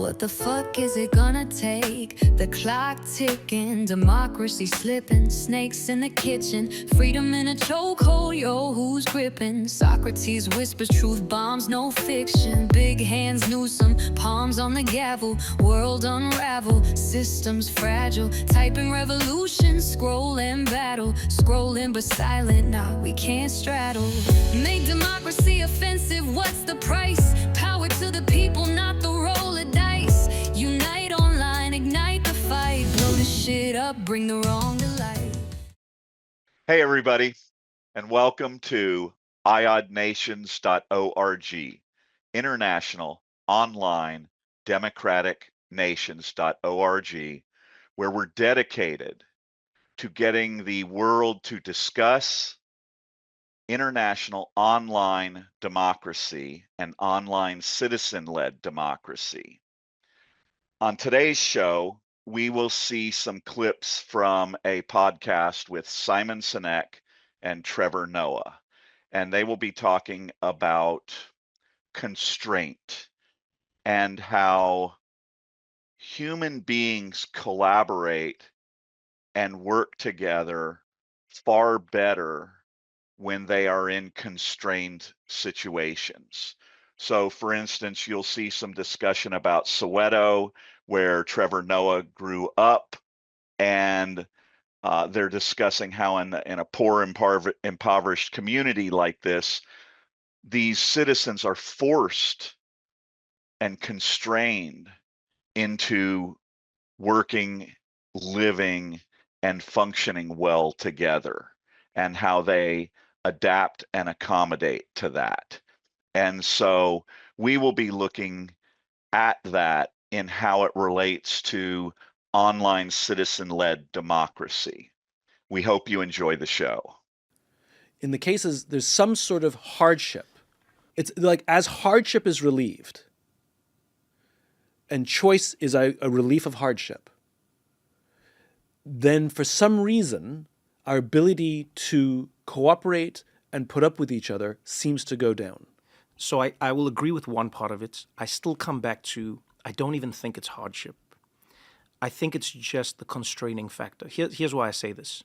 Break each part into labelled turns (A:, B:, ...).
A: What the fuck is it gonna take? The clock ticking, democracy slipping, snakes in the kitchen, freedom in a chokehold, yo, who's gripping? Socrates whispers truth bombs, no fiction. Big hands Newsom, palms on the gavel, world unravel, systems fragile, typing revolution, scrolling battle, scrolling but silent, nah, we can't straddle. Make democracy offensive, what's the price? Power to the people, not the roll of dice. Unite online, ignite the fight, blow the shit up, bring the wrong to light.
B: Hey everybody, and welcome to iodnations.org, International Online Democratic Nations.org, where we're dedicated to getting the world to discuss international online democracy and online citizen-led democracy. On today's show, we will see some clips from a podcast with Sinek and Trevor Noah, and they will be talking about constraint and how human beings collaborate and work together far better when they are in constrained situations. So for instance, you'll see some discussion about Soweto, where Trevor Noah grew up, and they're discussing how in a poor, impoverished community like this, these citizens are forced and constrained into working, living, and functioning well together, and how they adapt and accommodate to that. And so we will be looking at that in how it relates to online citizen-led democracy. We hope you enjoy the show.
C: In the cases, there's some sort of hardship. It's like as hardship is relieved, and choice is a relief of hardship, then for some reason, our ability to cooperate and put up with each other seems to go down.
D: So I will agree with one part of it. I still come back to, I don't even think it's hardship. I think it's just the constraining factor. Here's why I say this.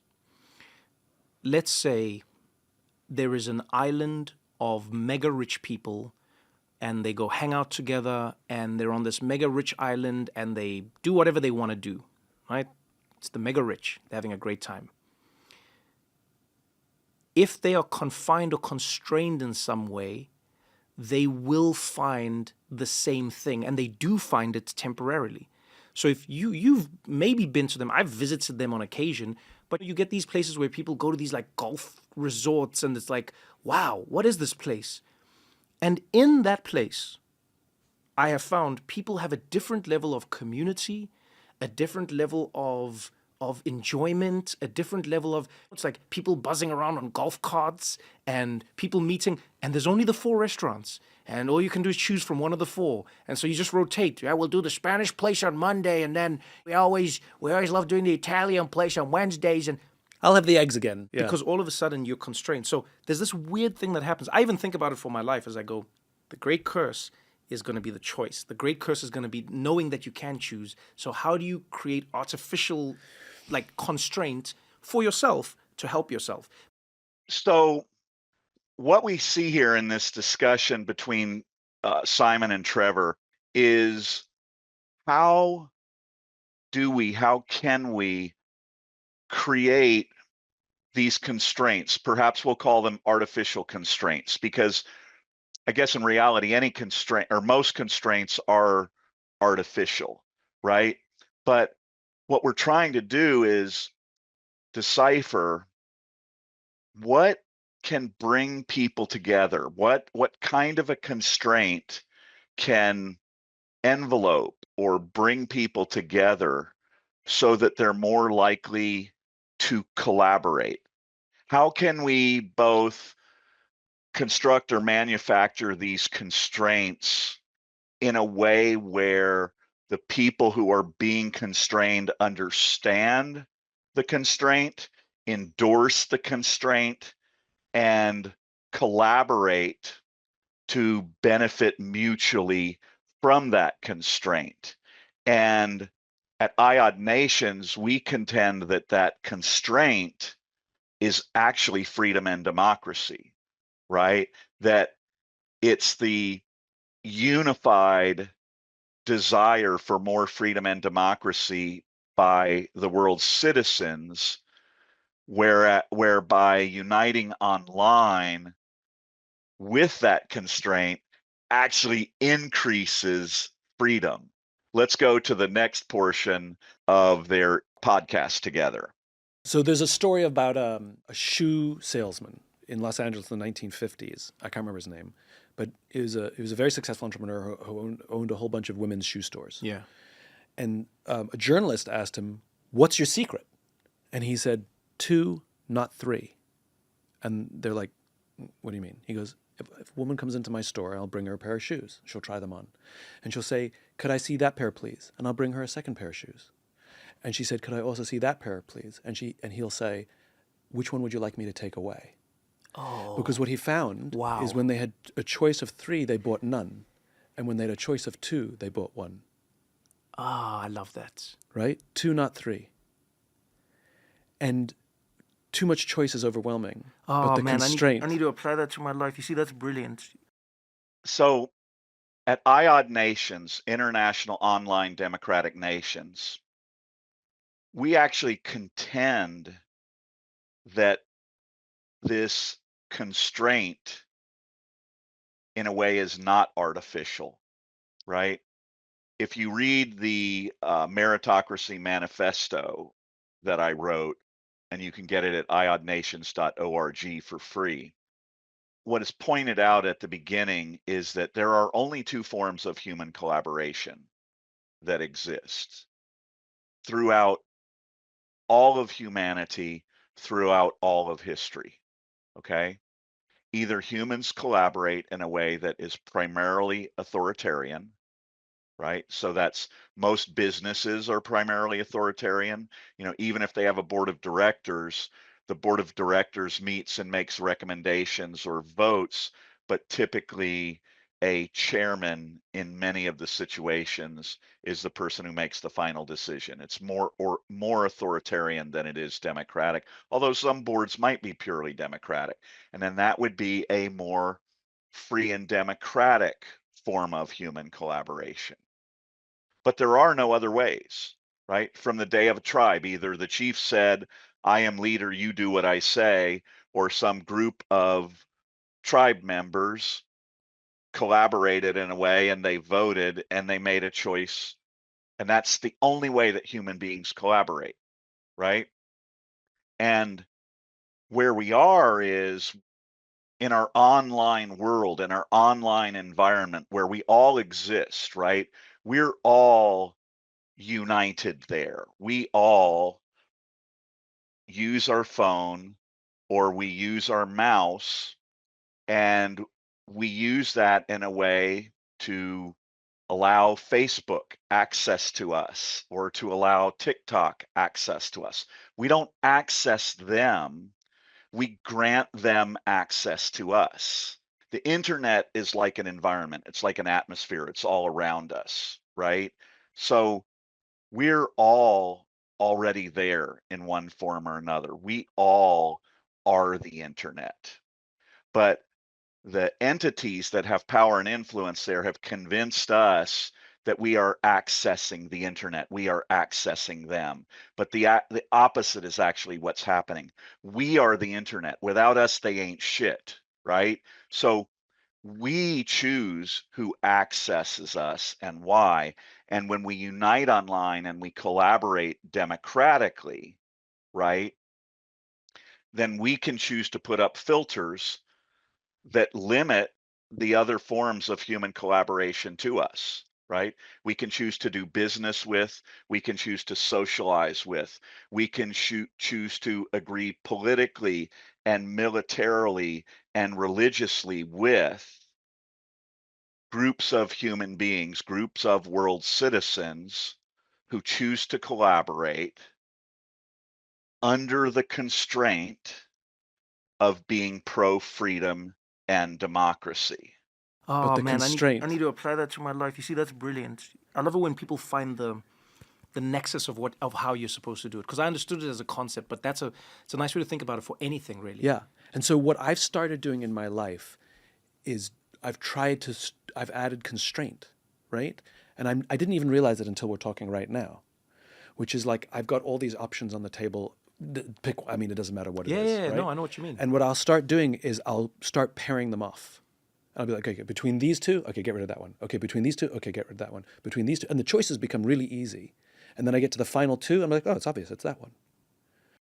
D: Let's say there is an island of mega rich people and they go hang out together and they're on this mega rich island and they do whatever they want to do, right? It's the mega rich. They're having a great time. If they are confined or constrained in some way, they will find the same thing, and they do find it temporarily. So if you've maybe been to them, I've visited them on occasion, but you get these places where people go to these like golf resorts and it's like, wow, what is this place? And in that place, I have found people have a different level of community, a different level of enjoyment, a different level of, it's like people buzzing around on golf carts and people meeting, and there's only the 4 restaurants, and all you can do is choose from one of the 4. And so you just rotate. Yeah, we'll do the Spanish place on Monday, and then we always love doing the Italian place on Wednesdays, and
C: I'll have the eggs again. Yeah.
D: Because all of a sudden you're constrained. So there's this weird thing that happens. I even think about it for my life as I go, the great curse is going to be the choice. The great curse is going to be knowing that you can choose. So how do you create artificial constraint for yourself to help yourself?
B: So what we see here in this discussion between Simon and Trevor is how can we create these constraints? Perhaps we'll call them artificial constraints, because I guess in reality, any constraint or most constraints are artificial, right? But what we're trying to do is decipher what can bring people together, what kind of a constraint can envelope or bring people together so that they're more likely to collaborate. How can we both construct or manufacture these constraints in a way where the people who are being constrained understand the constraint, endorse the constraint, and collaborate to benefit mutually from that constraint. And at IOD Nations, we contend that that constraint is actually freedom and democracy, right? That it's the unified desire for more freedom and democracy by the world's citizens, whereby uniting online with that constraint actually increases freedom. Let's go to the next portion of their podcast together.
C: So there's a story about a shoe salesman in Los Angeles in the 1950s. I can't remember his name, but he was a very successful entrepreneur who owned a whole bunch of women's shoe stores.
D: Yeah.
C: And a journalist asked him, "What's your secret?" And he said, 2, not 3. And they're like, "What do you mean?" He goes, if a woman comes into my store, I'll bring her a pair of shoes. She'll try them on. And she'll say, "Could I see that pair, please?" And I'll bring her a second pair of shoes. And she said, "Could I also see that pair, please?" And he'll say, "Which one would you like me to take away?"
D: Oh.
C: Because what he found is when they had a choice of 3, they bought none. And when they had a choice of 2, they bought 1.
D: Ah, I love that.
C: Right? 2, not 3. And too much choice is overwhelming.
D: Oh,
C: but the
D: man,
C: constraint...
D: I need to apply that to my life. You see, that's brilliant.
B: So at IOD Nations, International Online Democratic Nations, we actually contend that this constraint in a way is not artificial, right? If you read the Meritocracy Manifesto that I wrote, and you can get it at iodnations.org for free, what is pointed out at the beginning is that there are only 2 forms of human collaboration that exist throughout all of humanity, throughout all of history, okay? Either humans collaborate in a way that is primarily authoritarian, right? So that's most businesses are primarily authoritarian. You know, even if they have a board of directors, the board of directors meets and makes recommendations or votes, but typically a chairman in many of the situations is the person who makes the final decision. It's more authoritarian than it is democratic, although some boards might be purely democratic. And then that would be a more free and democratic form of human collaboration. But there are no other ways, right? From the day of a tribe, either the chief said, "I am leader, you do what I say," or some group of tribe members collaborated in a way and they voted and they made a choice. And that's the only way that human beings collaborate, right? And where we are is in our online world, in our online environment where we all exist, right? We're all united there. We all use our phone or we use our mouse, and we use that in a way to allow Facebook access to us or to allow TikTok access to us. We don't access them, we grant them access to us. The internet is like an environment, it's like an atmosphere, it's all around us, right? So we're all already there in one form or another. We all are the internet. But the entities that have power and influence there have convinced us that we are accessing the internet. We are accessing them. But the opposite is actually what's happening. We are the internet. Without us, they ain't shit, right? So we choose who accesses us and why. And when we unite online and we collaborate democratically, right, then we can choose to put up filters that limit the other forms of human collaboration to us, right? We can choose to do business with, we can choose to socialize with, we can choose to agree politically and militarily and religiously with groups of human beings, groups of world citizens who choose to collaborate under the constraint of being pro-freedom and democracy.
D: Oh
C: the
D: man,
C: constraint.
D: I need to apply that to my life. You see, that's brilliant. I love it when people find the nexus of how you're supposed to do it. Because I understood it as a concept, but it's a nice way to think about it for anything, really.
C: Yeah. And so what I've started doing in my life is I've added constraint, right? And I didn't even realize it until we're talking right now, which is like I've got all these options on the table. Pick, I mean, it doesn't matter what it is.
D: Yeah,
C: right?
D: no, I know what you mean.
C: And what I'll start doing is I'll start pairing them off. I'll be like, okay, between these two, okay, get rid of that one. Okay, between these two, okay, get rid of that one. Between these two, and the choices become really easy. And then I get to the final two, I'm like, oh, it's obvious, it's that one.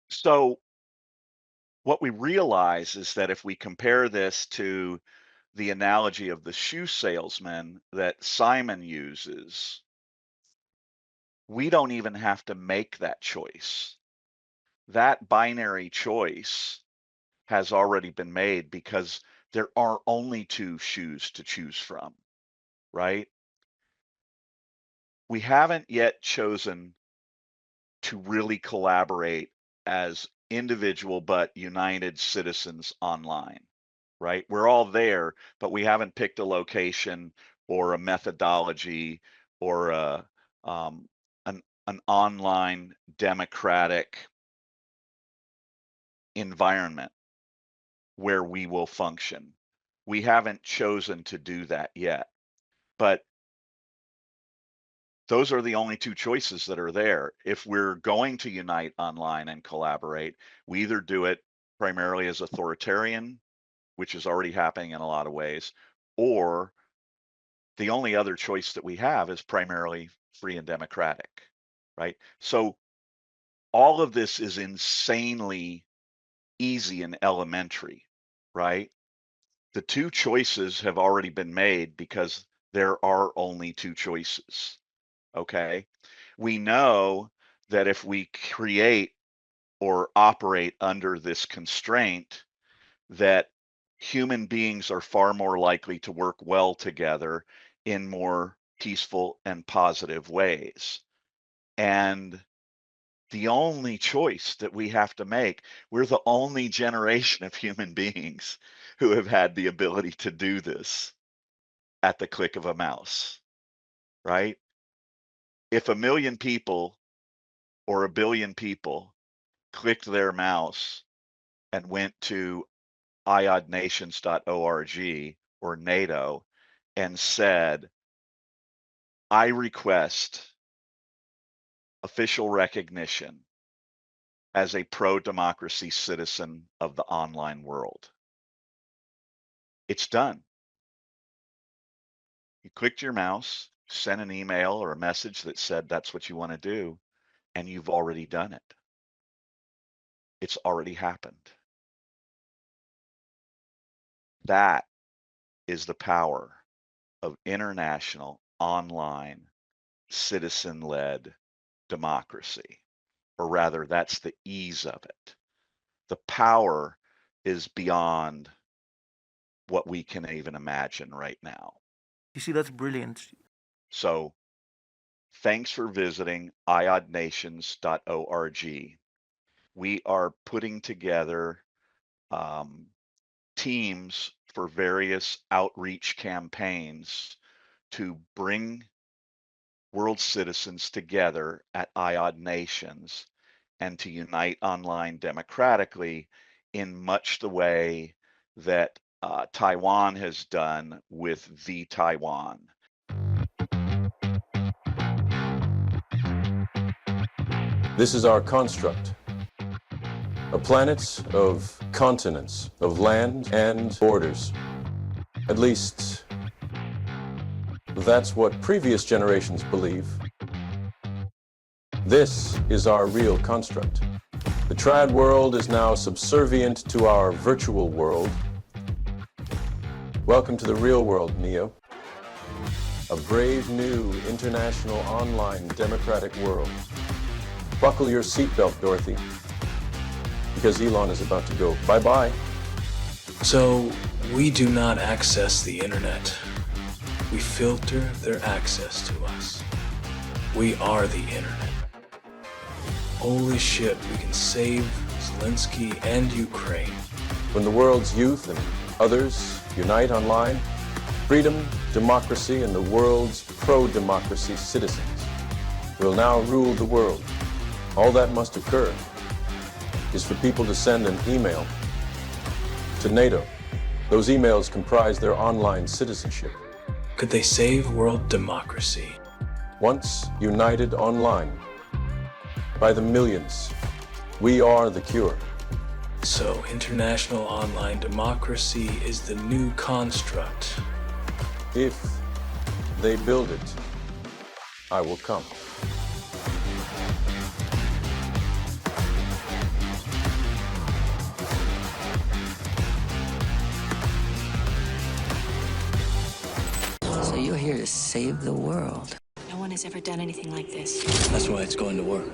B: So what we realize is that if we compare this to the analogy of the shoe salesman that Simon uses, we don't even have to make that choice. That binary choice has already been made because there are only two shoes to choose from, right? We haven't yet chosen to really collaborate as individual but united citizens online, right? We're all there, but we haven't picked a location or a methodology or an online democratic environment where we will function. We haven't chosen to do that yet, but those are the only two choices that are there. If we're going to unite online and collaborate, we either do it primarily as authoritarian, which is already happening in a lot of ways, or the only other choice that we have is primarily free and democratic, right? So all of this is insanely easy and elementary, right? The two choices have already been made because there are only two choices. Okay. We know that if we create or operate under this constraint, that human beings are far more likely to work well together in more peaceful and positive ways. And the only choice that we have to make, we're the only generation of human beings who have had the ability to do this at the click of a mouse, right? If 1 million people or 1 billion people clicked their mouse and went to iodnations.org or NATO and said, I request official recognition as a pro-democracy citizen of the online world. It's done. You clicked your mouse, sent an email or a message that said that's what you want to do, and you've already done it. It's already happened. That is the power of international, online, citizen-led democracy, or rather, that's the ease of it. The power is beyond what we can even imagine right now.
D: You see, that's brilliant.
B: So thanks for visiting iodnations.org. We are putting together teams for various outreach campaigns to bring world citizens together at IOD Nations and to unite online democratically in much the way that Taiwan has done with vTaiwan.
E: This is our construct. A planet of continents, of land and borders. At least, that's what previous generations believe. This is our real construct. The trad world is now subservient to our virtual world. Welcome to the real world, Neo. A brave new international online democratic world. Buckle your seatbelt, Dorothy, because Elon is about to go bye-bye.
F: So, we do not access the internet. We filter their access to us. We are the internet. Holy shit, we can save Zelensky and Ukraine.
E: When the world's youth and others unite online, Freedom, democracy, and the world's pro-democracy citizens will now rule the world. All that must occur is for people to send an email to NATO. Those emails comprise their online citizenship.
F: Could they save world democracy?
E: Once united online, by the millions, we are the cure.
F: So international online democracy is the new construct.
E: If they build it, I will come.
G: So you're here to save the world.
H: No one has ever done anything like this.
G: That's why it's going to work.